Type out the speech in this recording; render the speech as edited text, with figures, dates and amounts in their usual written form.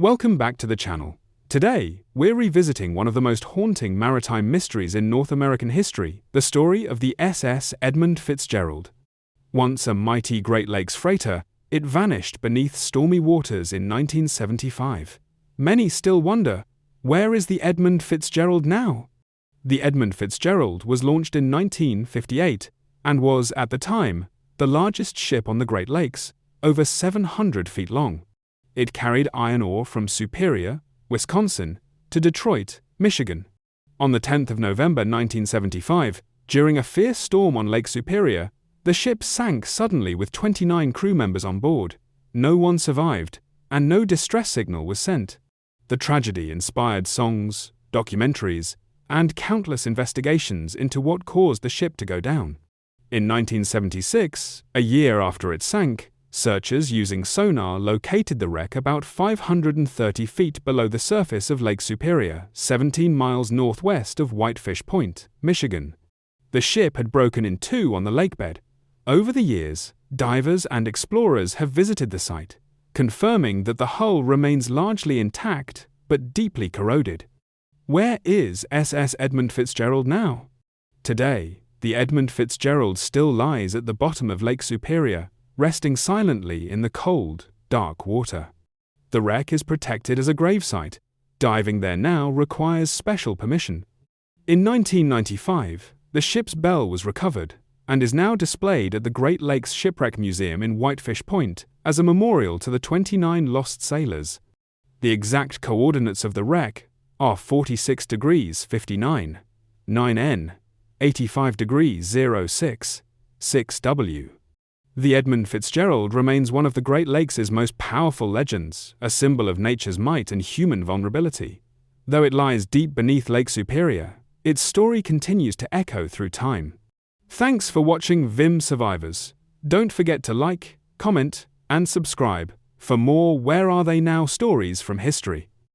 Welcome back to the channel. Today, we're revisiting one of the most haunting maritime mysteries in North American history, the story of the SS Edmund Fitzgerald. Once a mighty Great Lakes freighter, it vanished beneath stormy waters in 1975. Many still wonder, where is the Edmund Fitzgerald now? The Edmund Fitzgerald was launched in 1958 and was, at the time, the largest ship on the Great Lakes, over 700 feet long. It carried iron ore from Superior, Wisconsin, to Detroit, Michigan. On the 10th of November 1975, during a fierce storm on Lake Superior, the ship sank suddenly with 29 crew members on board. No one survived, and no distress signal was sent. The tragedy inspired songs, documentaries, and countless investigations into what caused the ship to go down. In 1976, a year after it sank, searchers using sonar located the wreck about 530 feet below the surface of Lake Superior, 17 miles northwest of Whitefish Point, Michigan. The ship had broken in two on the lakebed. Over the years, divers and explorers have visited the site, confirming that the hull remains largely intact but deeply corroded. Where is SS Edmund Fitzgerald now? Today, the Edmund Fitzgerald still lies at the bottom of Lake Superior, resting silently in the cold, dark water. The wreck is protected as a gravesite. Diving there now requires special permission. In 1995, the ship's bell was recovered and is now displayed at the Great Lakes Shipwreck Museum in Whitefish Point as a memorial to the 29 lost sailors. The exact coordinates of the wreck are 46 degrees 59, 9N, 85 degrees 06, 6W. The Edmund Fitzgerald remains one of the Great Lakes' most powerful legends, a symbol of nature's might and human vulnerability. Though it lies deep beneath Lake Superior, its story continues to echo through time. Thanks for watching VIM Survivors. Don't forget to like, comment, and subscribe for more Where Are They Now stories from history.